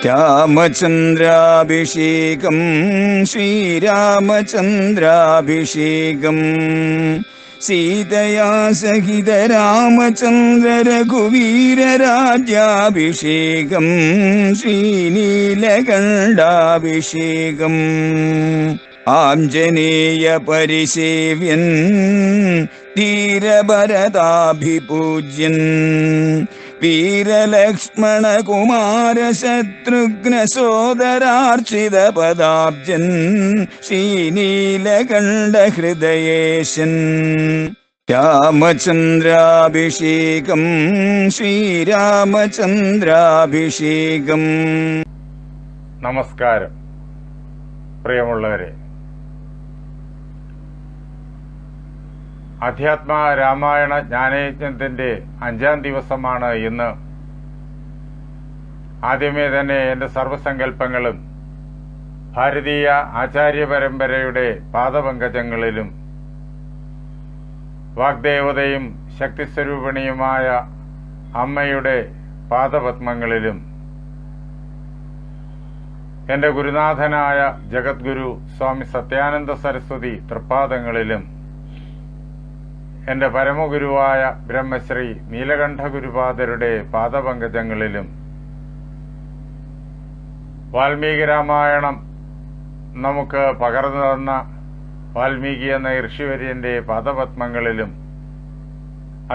രാമചന്ദ്രാഭിഷേകം ശ്രീരാമചന്ദ്രാഭിഷേകം സീതയാ സഹിത രാമചന്ദ്ര രഘുവീരരാജ്യാഭിഷേകം ശ്രീനീലകണ്ഠാഭിഷേകം ആഞ്ജനേയ പരിസേവ്യൻ ധീരഭരതാഭിപൂജ്യൻ വീരലക്ഷ്മണ കുമാര ശത്രുഘ്ന സോദരാർച്ചിത പദാബ്ജൻ ശ്രീനീലകണ്ഠ ഹൃദയേശൻ രാമചന്ദ്രാഭിഷേകം ശ്രീരാമചന്ദ്രാഭിഷേകം. നമസ്കാരം പ്രിയമുള്ളവരെ, അധ്യാത്മ രാമായണ ജ്ഞാനയജ്ഞത്തിന്റെ 5ാം ദിവസമാണ് ഇന്ന്. ആദ്യമേ തന്നെ എന്റെ സർവസങ്കല്പങ്ങളും ഭാരതീയ ആചാര്യ പരമ്പരയുടെ പാദപങ്കജങ്ങളിലും വാഗ്ദേവതയും ശക്തിസ്വരൂപിണിയുമായ അമ്മയുടെ പാദപത്മങ്ങളിലും എന്റെ ഗുരുനാഥനായ ജഗദ്ഗുരു സ്വാമി സത്യാനന്ദ സരസ്വതി തൃപ്പാദങ്ങളിലും എന്റെ പരമഗുരുവായ ബ്രഹ്മശ്രീ നീലകണ്ഠ ഗുരുപാദരുടെ പാദപങ്കജങ്ങളിലും വാൽമീകി രാമായണം നമുക്ക് പകർന്നു തന്ന വാൽമീകി എന്ന ഋഷിവര്യന്റെ പാദപത്മങ്ങളിലും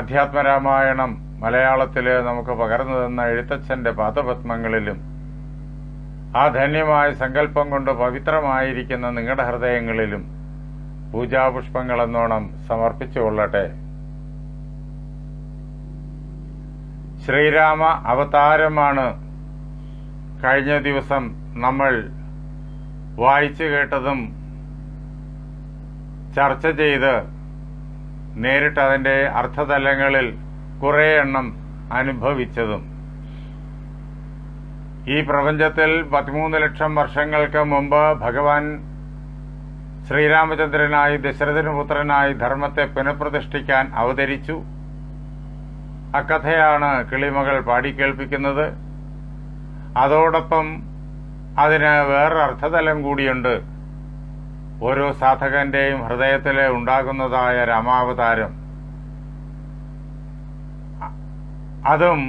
അധ്യാത്മരാമായണം മലയാളത്തില് നമുക്ക് പകർന്നു തന്ന എഴുത്തച്ഛന്റെ പാദപത്മങ്ങളിലും ആ ധന്യമായ സങ്കല്പം കൊണ്ട് പവിത്രമായിരിക്കുന്ന നിങ്ങളുടെ ഹൃദയങ്ങളിലും പൂജാപുഷ്പങ്ങളെന്നോണം സമർപ്പിച്ചുകൊള്ളട്ടെ. ശ്രീരാമ അവതാരമാണ് കഴിഞ്ഞ ദിവസം നമ്മൾ വായിച്ചു കേട്ടതും ചർച്ച ചെയ്ത് നേരിട്ട് അതിന്റെ അർത്ഥതലങ്ങളിൽ കുറെ എണ്ണം അനുഭവിച്ചതും. ഈ പ്രപഞ്ചത്തിൽ 13 ലക്ഷം വർഷങ്ങൾക്ക് മുമ്പ് ഭഗവാൻ ശ്രീരാമചന്ദ്രനായി ദശരഥനുപുത്രനായി ധർമ്മത്തെ പുനഃപ്രതിഷ്ഠിക്കാൻ അവതരിച്ചു. അക്കഥയാണ് കിളിമകൾ പാടിക്കേൾപ്പിക്കുന്നത്. അതോടൊപ്പം അതിന് വേറൊരു അർത്ഥതലം കൂടിയുണ്ട്. ഓരോ സാധകന്റെയും ഹൃദയത്തിൽ ഉണ്ടാകുന്നതായ രാമാവതാരം, അതും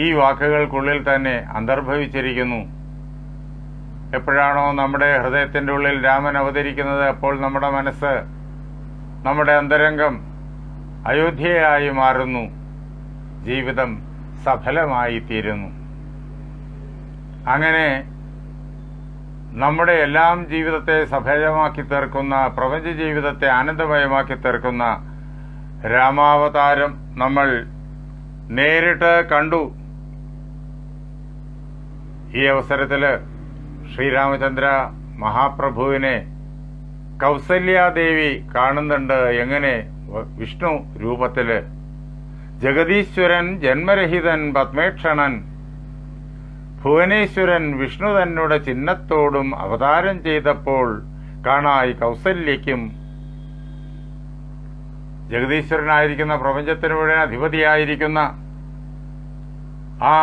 ഈ വാക്കുകൾക്കുള്ളിൽ തന്നെ അന്തർഭവിച്ചിരിക്കുന്നു. എപ്പോഴാണോ നമ്മുടെ ഹൃദയത്തിന്റെ ഉള്ളിൽ രാമൻ അവതരിക്കുന്നത്, അപ്പോൾ നമ്മുടെ മനസ്സ്, നമ്മുടെ അന്തരംഗം അയോധ്യയായി മാറുന്നു, ജീവിതം സഫലമായി തീരുന്നു. അങ്ങനെ നമ്മുടെ എല്ലാം ജീവിതത്തെ സഫലമാക്കി തീർക്കുന്ന, പ്രപഞ്ച ജീവിതത്തെ ആനന്ദമയമാക്കി തീർക്കുന്ന രാമാവതാരം നമ്മൾ നേരിട്ട് കണ്ടു. ഈ അവസരത്തില് ശ്രീരാമചന്ദ്ര മഹാപ്രഭുവിനെ കൗസല്യാദേവി കാണുന്നുണ്ട്. എങ്ങനെ? വിഷ്ണു രൂപത്തില്. ജഗദീശ്വരൻ ജന്മരഹിതൻ പത്മേക്ഷണൻ ഭുവനേശ്വരൻ വിഷ്ണു തന്നോട് ചിഹ്നത്തോടും അവതാരം ചെയ്തപ്പോൾ കാണായി കൗസല്യയ്ക്കും. ജഗദീശ്വരനായിരിക്കുന്ന പ്രപഞ്ചത്തിന് മുഴുവൻ അധിപതിയായിരിക്കുന്ന ആ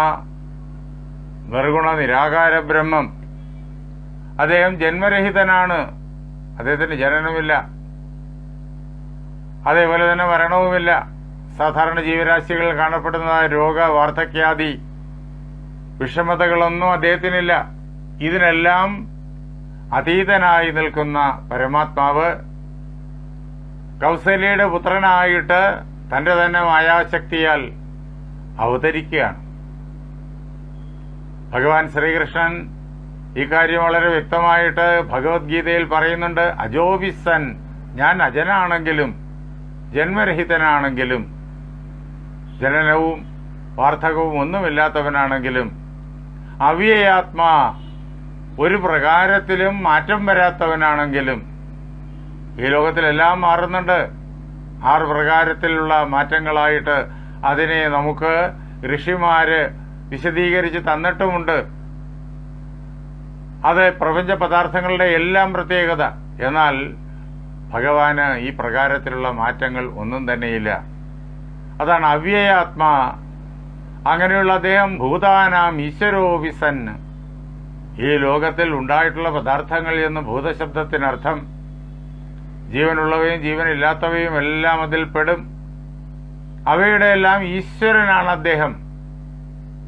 നിർഗുണ നിരാകാര ബ്രഹ്മം, അദ്ദേഹം ജന്മരഹിതനാണ്. അദ്ദേഹത്തിന് ജനനമില്ല, അതേപോലെ തന്നെ മരണവുമില്ല. സാധാരണ ജീവരാശികളിൽ കാണപ്പെടുന്നതായ രോഗ, വാർദ്ധക്യാദി വിഷമതകളൊന്നും അദ്ദേഹത്തിനില്ല. ഇതിനെല്ലാം അതീതനായി നിൽക്കുന്ന പരമാത്മാവ് കൗസല്യയുടെ പുത്രനായിട്ട് തന്റെ തന്നെ മായാശക്തിയാൽ അവതരിക്കുകയാണ്. ഭഗവാൻ ശ്രീകൃഷ്ണൻ ഇക്കാര്യം വളരെ വ്യക്തമായിട്ട് ഭഗവത്ഗീതയിൽ പറയുന്നുണ്ട്. അജോവിസൻ, ഞാൻ അജനാണെങ്കിലും ജന്മരഹിതനാണെങ്കിലും ജനനവും വാർദ്ധകവും ഒന്നുമില്ലാത്തവനാണെങ്കിലും അവ്യയാത്മാ, ഒരു പ്രകാരത്തിലും മാറ്റം വരാത്തവനാണെങ്കിലും, ഈ ലോകത്തിലെല്ലാം മാറുന്നുണ്ട്. 6 പ്രകാരത്തിലുള്ള മാറ്റങ്ങളായിട്ട് അതിനെ നമുക്ക് ഋഷിമാര് വിശദീകരിച്ച് തന്നിട്ടുമുണ്ട്. അത് പ്രപഞ്ച പദാർത്ഥങ്ങളുടെ എല്ലാം പ്രത്യേകത. എന്നാൽ ഭഗവാന് ഈ പ്രകാരത്തിലുള്ള മാറ്റങ്ങൾ ഒന്നും തന്നെയില്ല. അതാണ് അവ്യയാത്മാ. അങ്ങനെയുള്ള അദ്ദേഹം ഭൂതാനാം ഈശ്വരോവിസൻ, ഈ ലോകത്തിൽ ഉണ്ടായിട്ടുള്ള പദാർത്ഥങ്ങൾ എന്ന് ഭൂതശബ്ദത്തിനർത്ഥം ജീവനുള്ളവയും ജീവനില്ലാത്തവയും എല്ലാം അതിൽ പെടും. അവയുടെ എല്ലാം ഈശ്വരനാണ് അദ്ദേഹം.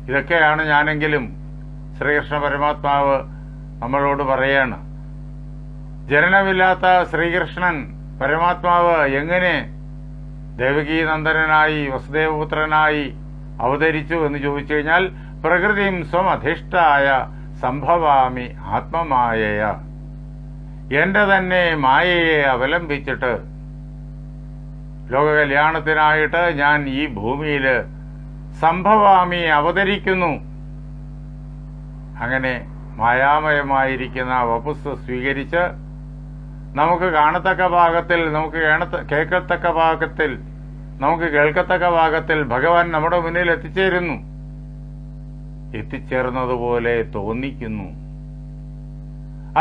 ഇതൊക്കെയാണ് ഞാനെങ്കിലും ശ്രീകൃഷ്ണ പരമാത്മാവ് നമ്മളോട് പറയാണ്. ജനനമില്ലാത്ത ശ്രീകൃഷ്ണൻ പരമാത്മാവ് എങ്ങനെ ദേവകീനന്ദനായി വസുദേവപുത്രനായി അവതരിച്ചു എന്ന് ചോദിച്ചു കഴിഞ്ഞാൽ, പ്രകൃതിം സ്വമധിഷ്ഠായ സംഭവാമി ആത്മമായയ, എന്റെ തന്നെ മായയെ അവലംബിച്ചിട്ട് ലോകകല്യാണത്തിനായിട്ട് ഞാൻ ഈ ഭൂമിയിൽ സംഭവാമി അവതരിക്കുന്നു. അങ്ങനെ മായാമയമായിരിക്കുന്ന വപുസ് സ്വീകരിച്ച് നമുക്ക് കാണത്തക്ക ഭാഗത്തിൽ, നമുക്ക് കേൾക്കത്തക്ക ഭാഗത്തിൽ, നമുക്ക് കേൾക്കത്തക്ക ഭാഗത്തിൽ ഭഗവാൻ നമ്മുടെ മുന്നിൽ എത്തിച്ചേരുന്നു. എത്തിച്ചേർന്നതുപോലെ തോന്നിക്കുന്നു.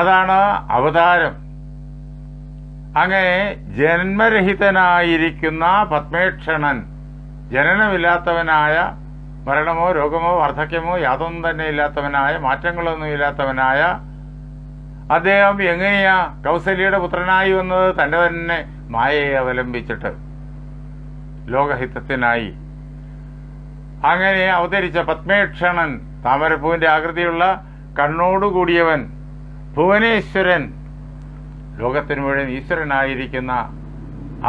അതാണ് അവതാരം. അങ്ങനെ ജന്മരഹിതനായിരിക്കുന്ന പത്മേക്ഷണൻ, ജനനമില്ലാത്തവനായ, മരണമോ രോഗമോ വാർദ്ധക്യമോ യാതൊന്നും തന്നെ ഇല്ലാത്തവനായ, മാറ്റങ്ങളൊന്നും ഇല്ലാത്തവനായ അദ്ദേഹം എങ്ങനെയാ കൗസല്യയുടെ പുത്രനായി വന്നത്? തന്റെ തന്നെ മായയെ അവലംബിച്ചിട്ട് ലോകഹിതത്തിനായി. അങ്ങനെ അവതരിച്ച പത്മേക്ഷണൻ, താമരപ്പൂവിന്റെ ആകൃതിയുള്ള കണ്ണോടുകൂടിയവൻ, ഭുവനേശ്വരൻ, ലോകത്തിനു മുഴുവൻ ഈശ്വരനായിരിക്കുന്ന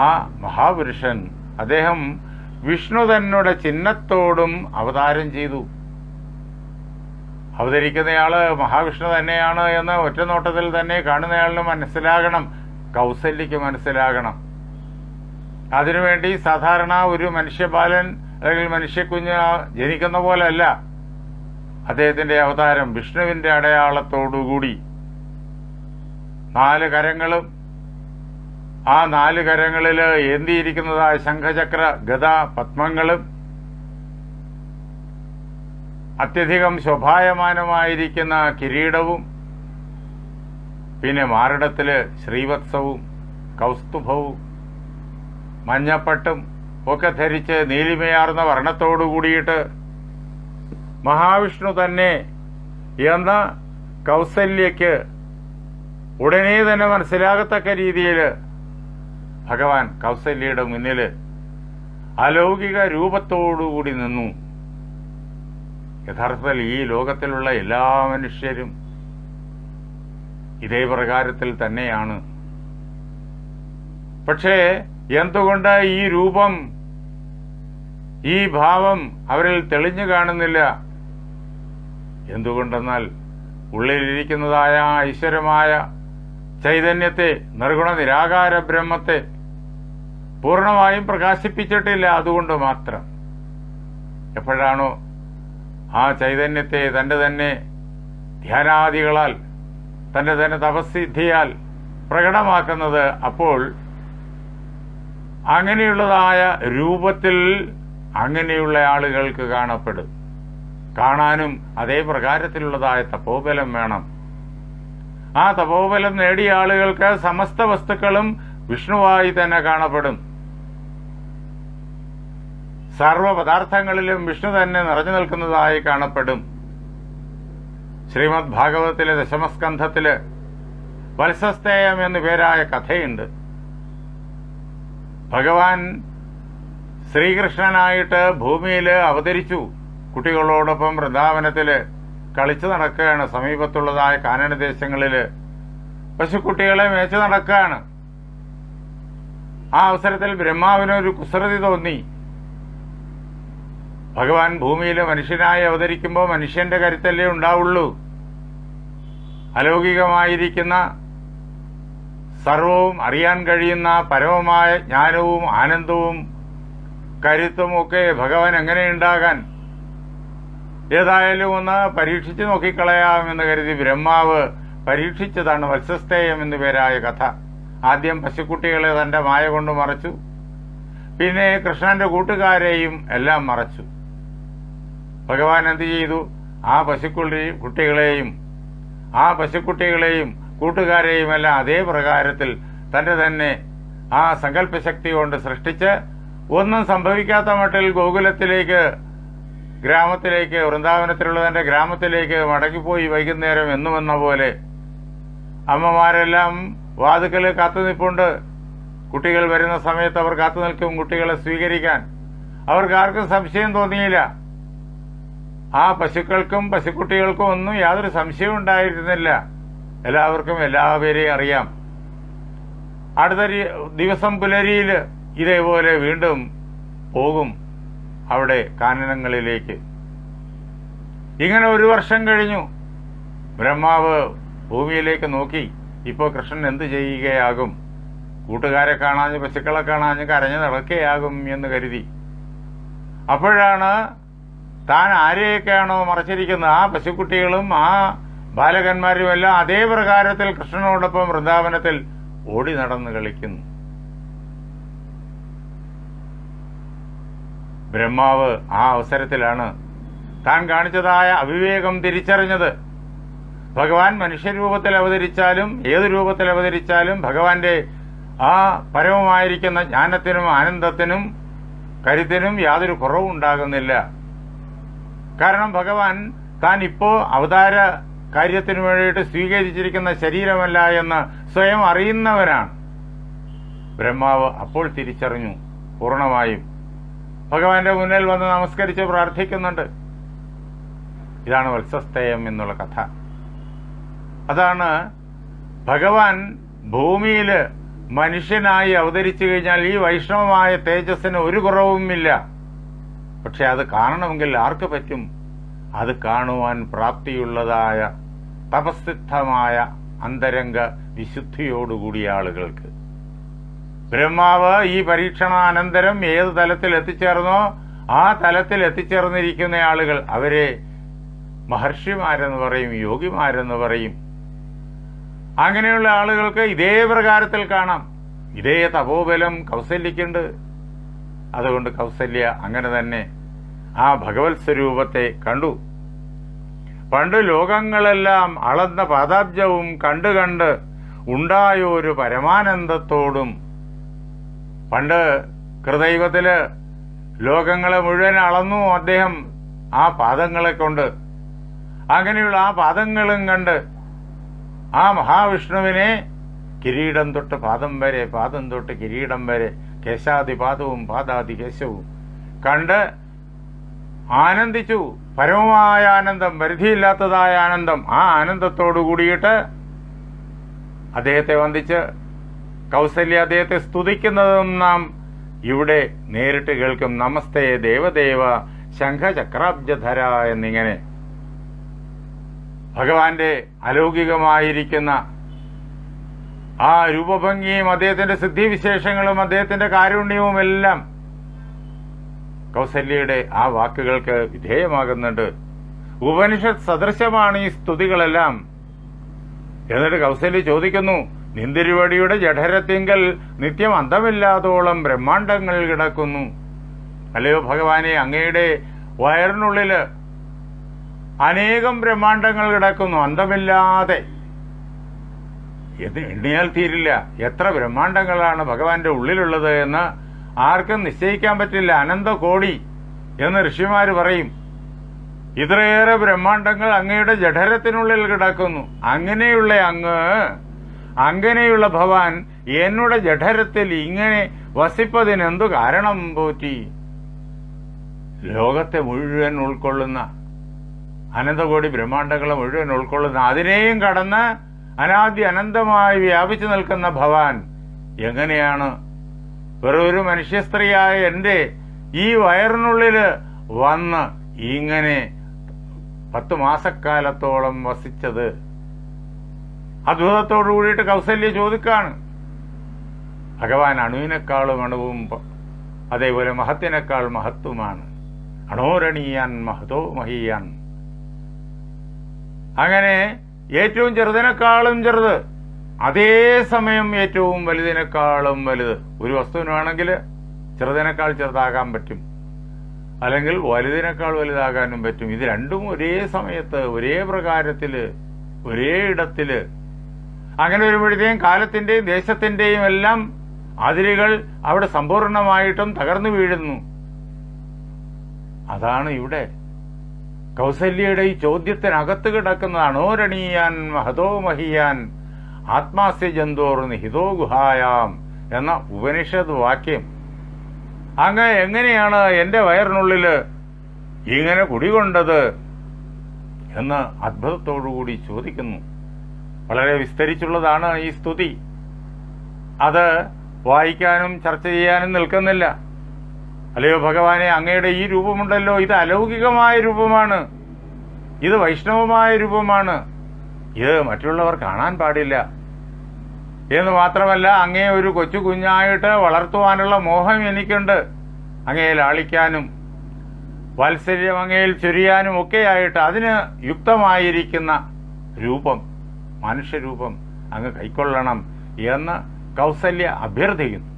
ആ മഹാപുരുഷൻ, അദ്ദേഹം വിഷ്ണു തന്നെ ചിഹ്നത്തോടും അവതാരം ചെയ്തു. അവതരിക്കുന്നയാള് മഹാവിഷ്ണു തന്നെയാണ് എന്ന് ഒറ്റനോട്ടത്തിൽ തന്നെ കാണുന്നയാളിന് മനസ്സിലാകണം, കൗസല്യക്ക് മനസ്സിലാകണം. അതിനുവേണ്ടി സാധാരണ ഒരു മനുഷ്യബാലൻ അല്ലെങ്കിൽ മനുഷ്യക്കുഞ്ഞ് ജനിക്കുന്ന പോലല്ല അദ്ദേഹത്തിന്റെ അവതാരം. വിഷ്ണുവിന്റെ അടയാളത്തോടുകൂടി 4 കരങ്ങളും, ആ 4 കരങ്ങളിൽ ഏന്തിയിരിക്കുന്നതായ ശംഖചക്ര ഗദ പത്മങ്ങളും, അത്യധികം ശോഭായമാനമായിരിക്കുന്ന കിരീടവും, പിന്നെ മാറിടത്തില് ശ്രീവത്സവും കൗസ്തുഭവും മഞ്ഞപ്പട്ടും ഒക്കെ ധരിച്ച് നീലിമയാർന്ന വർണ്ണത്തോടു കൂടിയിട്ട് മഹാവിഷ്ണു തന്നെ എന്ന കൗസല്യക്ക് ഉടനെ തന്നെ മനസ്സിലാകത്തക്ക രീതിയിൽ ഭഗവാൻ കൗസല്യയുടെ മുന്നിൽ അലൗകിക രൂപത്തോടുകൂടി നിന്നു. യഥാർത്ഥത്തിൽ ഈ ലോകത്തിലുള്ള എല്ലാ മനുഷ്യരും ഇതേ പ്രകാരത്തിൽ തന്നെയാണ്. പക്ഷേ എന്തുകൊണ്ട് ഈ രൂപം, ഈ ഭാവം അവരിൽ തെളിഞ്ഞു കാണുന്നില്ല? എന്തുകൊണ്ടെന്നാൽ ഉള്ളിലിരിക്കുന്നതായ ഐശ്വര്യമായ ചൈതന്യത്തെ, നിർഗുണ നിരാകാര ബ്രഹ്മത്തെ പൂർണ്ണമായും പ്രകാശിപ്പിച്ചിട്ടില്ല. അതുകൊണ്ട് മാത്രം. എപ്പോഴാണോ ആ ചൈതന്യത്തെ തന്റെ തന്നെ ധ്യാനാദികളാൽ, തന്റെ തന്നെ തപസ്സിദ്ധിയാൽ പ്രകടമാക്കുന്നത്, അപ്പോൾ അങ്ങനെയുള്ളതായ രൂപത്തിൽ അങ്ങനെയുള്ള ആളുകൾക്ക് കാണപ്പെടും. കാണാനും അതേ പ്രകാരത്തിലുള്ളതായ തപോബലം വേണം. ആ തപോബലം നേടിയ ആളുകൾക്ക് സമസ്ത വസ്തുക്കളും വിഷ്ണുവായി തന്നെ കാണപ്പെടും. സർവ പദാർത്ഥങ്ങളിലും വിഷ്ണു തന്നെ നിറഞ്ഞു നിൽക്കുന്നതായി കാണപ്പെടും. ശ്രീമദ് ഭാഗവതത്തിലെ ദശമസ്കന്ധത്തില് വത്സസ്തേയം എന്നു പേരായ കഥയുണ്ട്. ഭഗവാൻ ശ്രീകൃഷ്ണനായിട്ട് ഭൂമിയിൽ അവതരിച്ചു. കുട്ടികളോടൊപ്പം വൃന്ദാവനത്തില് കളിച്ചു നടക്കുകയാണ്. സമീപത്തുള്ളതായ കാനനദേശങ്ങളില് പശുക്കുട്ടികളെ മേച്ചു നടക്കുകയാണ്. ആ അവസരത്തിൽ ബ്രഹ്മാവിനൊരു കുസൃതി തോന്നി. ഭഗവാൻ ഭൂമിയിൽ മനുഷ്യനായി അവതരിക്കുമ്പോൾ മനുഷ്യന്റെ കരുത്തല്ലേ ഉണ്ടാവുള്ളൂ. അലൗകികമായിരിക്കുന്ന സർവവും അറിയാൻ കഴിയുന്ന പരമമായ ജ്ഞാനവും ആനന്ദവും കരുത്തും ഒക്കെ ഭഗവാൻ എങ്ങനെയുണ്ടാകാൻ? ഏതായാലും ഒന്ന് പരീക്ഷിച്ചു നോക്കിക്കളയാമെന്ന് കരുതി ബ്രഹ്മാവ് പരീക്ഷിച്ചതാണ് വത്സസ്തേയം എന്നു പേരായ കഥ. ആദ്യം പശുക്കുട്ടികളെ തന്റെ മായ കൊണ്ട് മറച്ചു. പിന്നെ കൃഷ്ണന്റെ കൂട്ടുകാരെയും എല്ലാം മറച്ചു. ഭഗവാൻ എന്ത് ചെയ്തു? ആ പശുക്കുട്ടികളെയും കൂട്ടുകാരെയും എല്ലാം അതേ പ്രകാരത്തിൽ തന്റെ തന്നെ ആ സങ്കല്പശക്തി കൊണ്ട് സൃഷ്ടിച്ച് ഒന്നും സംഭവിക്കാത്ത മട്ടിൽ ഗോകുലത്തിലേക്ക് ഗ്രാമത്തിലേക്ക്, വൃന്ദാവനത്തിലുള്ള തന്റെ ഗ്രാമത്തിലേക്ക് മടങ്ങിപ്പോയി വൈകുന്നേരം എന്നുമെന്ന പോലെ അമ്മമാരെല്ലാം വാതുക്കൽ കാത്തു നിൽപ്പുണ്ട്. കുട്ടികൾ വരുന്ന സമയത്ത് അവർ കാത്തു നിൽക്കും കുട്ടികളെ സ്വീകരിക്കാൻ. അവർക്ക് ആർക്കും സംശയം തോന്നിയില്ല. ആ പശുക്കൾക്കും പശുക്കുട്ടികൾക്കും ഒന്നും യാതൊരു സംശയവും ഉണ്ടായിരുന്നില്ല. എല്ലാവർക്കും എല്ലാവരെയും അറിയാം. അടുത്ത ദിവസം പുലരിയിൽ ഇതേപോലെ വീണ്ടും പോകും അവിടെ കാനനങ്ങളിലേക്ക്. ഇങ്ങനെ 1 വർഷം കഴിഞ്ഞു. ബ്രഹ്മാവ് ഭൂമിയിലേക്ക് നോക്കി. ഇപ്പോൾ കൃഷ്ണൻ എന്ത് ചെയ്യുകയാകും? കൂട്ടുകാരെ കാണാഞ്ഞ്, പശുക്കളെ കാണാഞ്ഞ് കരഞ്ഞു നടക്കുകയാകും എന്ന് കരുതി. അപ്പോഴാണ് താൻ ആരെയൊക്കെയാണോ മറച്ചിരിക്കുന്നത്, ആ പശുക്കുട്ടികളും ആ ബാലകന്മാരും എല്ലാം അതേ പ്രകാരത്തിൽ കൃഷ്ണനോടൊപ്പം വൃന്ദാവനത്തിൽ ഓടി നടന്ന് കളിക്കുന്നു. ബ്രഹ്മാവ് ആ അവസരത്തിലാണ് താൻ കാണിച്ചതായ അവിവേകം തിരിച്ചറിഞ്ഞത്. ഭഗവാൻ മനുഷ്യരൂപത്തിൽ അവതരിച്ചാലും ഏത് രൂപത്തിൽ അവതരിച്ചാലും ഭഗവാന്റെ ആ പരമമായിരിക്കുന്ന ജ്ഞാനത്തിനും ആനന്ദത്തിനും കരുത്തിനും യാതൊരു കുറവും ഉണ്ടാകുന്നില്ല. കാരണം ഭഗവാൻ താൻ ഇപ്പോ അവതാര കാര്യത്തിനു വേണ്ടിയിട്ട് സ്വീകരിച്ചിരിക്കുന്ന ശരീരമല്ല എന്ന് സ്വയം അറിയുന്നവനാണ്. ബ്രഹ്മാവ് അപ്പോൾ തിരിച്ചറിഞ്ഞു പൂർണ്ണമായും. ഭഗവാന്റെ മുന്നിൽ വന്ന് നമസ്കരിച്ച് പ്രാർത്ഥിക്കുന്നുണ്ട്. ഇതാണ് വത്സസ്തേയം എന്നുള്ള കഥ. അതാണ് ഭഗവാൻ ഭൂമിയിൽ മനുഷ്യനായി അവതരിച്ചു കഴിഞ്ഞാൽ ഈ വൈഷ്ണവമായ തേജസ്സിന് ഒരു കുറവുമില്ല. പക്ഷെ അത് കാണണമെങ്കിൽ ആർക്ക് പറ്റും? അത് കാണുവാൻ പ്രാപ്തിയുള്ളതായ തപസ്സിദ്ധമായ അന്തരംഗ വിശുദ്ധിയോടുകൂടിയ ആളുകൾക്ക്. ബ്രഹ്മാവ് ഈ പരീക്ഷണാനന്തരം ഏത് തലത്തിൽ എത്തിച്ചേർന്നോ ആ തലത്തിൽ എത്തിച്ചേർന്നിരിക്കുന്ന ആളുകൾ അവരെ മഹർഷിമാരെന്ന് പറയും, യോഗിമാരെന്ന് പറയും. അങ്ങനെയുള്ള ആളുകൾക്ക് ഇതേ പ്രകാരത്തിൽ കാണാം. ഇതേ തപോബലം കൗസല്യക്കുണ്ട്. അതുകൊണ്ട് കൗസല്യ അങ്ങനെ തന്നെ ആ ഭഗവത് സ്വരൂപത്തെ കണ്ടു. പണ്ട് ലോകങ്ങളെല്ലാം അളന്ന പാദാബ്ജവും കണ്ട് ഉണ്ടായൊരു പരമാനന്ദത്തോടും, പണ്ട് കൃതൈവത്തില് ലോകങ്ങളെ മുഴുവൻ അളന്നു അദ്ദേഹം ആ പാദങ്ങളെ കൊണ്ട്. അങ്ങനെയുള്ള ആ പാദങ്ങളും കണ്ട് ആ മഹാവിഷ്ണുവിനെ കിരീടം തൊട്ട് പാദം വരെ, പാദം തൊട്ട് കിരീടം വരെ, കേശാദിപാദവും പാദാദി കേശവും കണ്ട് ആനന്ദിച്ചു. പരമമായ ആനന്ദം, പരിധിയില്ലാത്തതായ ആനന്ദം. ആ ആനന്ദത്തോടു കൂടിയിട്ട് അദ്ദേഹത്തെ വന്ദിച്ച് കൗസല്യ അദ്ദേഹത്തെ സ്തുതിക്കുന്നതും നാം ഇവിടെ നേരിട്ട് കേൾക്കും. നമസ്തേ ദേവദേവ ശംഖചക്രാബ്ജധര എന്നിങ്ങനെ ഭഗവാന്റെ അലൗകികമായിരിക്കുന്ന ആ രൂപഭംഗിയും അദ്ദേഹത്തിന്റെ സിദ്ധിവിശേഷങ്ങളും അദ്ദേഹത്തിന്റെ കാരുണ്യവും എല്ലാം കൗസല്യയുടെ ആ വാക്കുകൾക്ക് വിധേയമാകുന്നുണ്ട്. ഉപനിഷത്ത് സദൃശമാണ് ഈ സ്തുതികളെല്ലാം. എന്നിട്ട് കൗസല്യ ചോദിക്കുന്നു, നിന്തിരുവടിയുടെ ജഠരത്തിങ്കൽ നിത്യം അന്തമില്ലാതോളം ബ്രഹ്മാണ്ടങ്ങൾ കിടക്കുന്നു. അല്ലയോ ഭഗവാനെ, അങ്ങയുടെ വയറിനുള്ളില് അനേകം ബ്രഹ്മാണ്ടങ്ങൾ കിടക്കുന്നു, അന്തമില്ലാതെ. എണ്ണിയാൽ തീരില്ല എത്ര ബ്രഹ്മാണ്ടങ്ങളാണ് ഭഗവാന്റെ ഉള്ളിലുള്ളത് എന്ന് ആർക്കും നിശ്ചയിക്കാൻ പറ്റില്ല. അനന്തകോടി എന്ന് ഋഷിമാര് പറയും. ഇത്രയേറെ ബ്രഹ്മാണ്ടങ്ങൾ അങ്ങയുടെ ജഠരത്തിനുള്ളിൽ കിടക്കുന്നു. അങ്ങനെയുള്ള അങ്ങനെയുള്ള ഭഗവാൻ എന്നുടെ ജഠരത്തിൽ ഇങ്ങനെ വസിപ്പതിനെന്തു കാരണം പോറ്റി? ലോകത്തെ മുഴുവൻ ഉൾക്കൊള്ളുന്ന, അനന്തകോടി ബ്രഹ്മാണ്ടങ്ങളെ മുഴുവൻ ഉൾക്കൊള്ളുന്ന, അതിനെയും കടന്ന് അനാദി അനന്തമായി വ്യാപിച്ചു നിൽക്കുന്ന ഭഗവാൻ എങ്ങനെയാണ് വെറൊരു മനുഷ്യ സ്ത്രീയായ എന്റെ ഈ വയറിനുള്ളില് വന്ന് ഇങ്ങനെ 10 മാസക്കാലത്തോളം വസിച്ചത്? അത്ഭുതത്തോടു കൂടിയിട്ട് കൗസല്യ ചോദിക്കാണ്. ഭഗവാൻ അണുവിനേക്കാളും അണുവും അതേപോലെ മഹത്തിനേക്കാൾ മഹത്വമാണ്. അണോരണീയാൻ മഹതോ മഹീയാൻ. അങ്ങനെ ഏറ്റവും ചെറുതിനേക്കാളും ചെറുത്, അതേസമയം ഏറ്റവും വലുതിനേക്കാളും വലുത്. ഒരു വസ്തുവിനാണെങ്കിൽ ചെറുതിനേക്കാൾ ചെറുതാകാൻ പറ്റും, അല്ലെങ്കിൽ വലുതിനേക്കാൾ വലുതാകാനും പറ്റും. ഇത് രണ്ടും ഒരേ സമയത്ത്, ഒരേ പ്രകാരത്തില്, ഒരേ ഇടത്തില്. അങ്ങനെ വരുമ്പോഴത്തേക്കും കാലത്തിന്റെയും ദേശത്തിന്റെയും എല്ലാം അതിരുകൾ അവിടെ സമ്പൂർണമായിട്ടും തകർന്നു വീഴുന്നു. അതാണ് ഇവിടെ കൗസല്യയുടെ ഈ ചോദ്യത്തിനകത്ത് കിടക്കുന്നത് അണോരണീയാൻ മഹതോ മഹിയാൻ ആത്മാസ്യ ജന്തോർ നിഹിതോ ഗുഹായാം എന്ന ഉപനിഷത് വാക്യം അങ്ങ് എങ്ങനെയാണ് എൻ്റെ വയറിനുള്ളിൽ ഇങ്ങനെ കുടികൊണ്ടത് എന്ന് അത്ഭുതത്തോടുകൂടി ചോദിക്കുന്നു. വളരെ വിസ്തരിച്ചുള്ളതാണ് ഈ സ്തുതി. അത് വായിക്കാനും ചർച്ച ചെയ്യാനും നിൽക്കുന്നില്ല. അല്ലയോ ഭഗവാനെ, അങ്ങയുടെ ഈ രൂപമുണ്ടല്ലോ, ഇത് അലൗകികമായ രൂപമാണ്, ഇത് വൈഷ്ണവമായ രൂപമാണ്, ഇത് മറ്റുള്ളവർ കാണാൻ പാടില്ല എന്ന് മാത്രമല്ല, അങ്ങയെ ഒരു കൊച്ചു കുഞ്ഞായിട്ട് വളർത്തുവാനുള്ള മോഹം എനിക്കുണ്ട്. അങ്ങയെ ലാളിക്കാനും വാത്സല്യം അങ്ങയിൽ ചൊരിയാനും ഒക്കെയായിട്ട് അതിന് യുക്തമായിരിക്കുന്ന രൂപം, മനുഷ്യരൂപം അങ്ങ് കൈക്കൊള്ളണം എന്ന് കൗസല്യ അഭ്യർത്ഥിക്കുന്നു.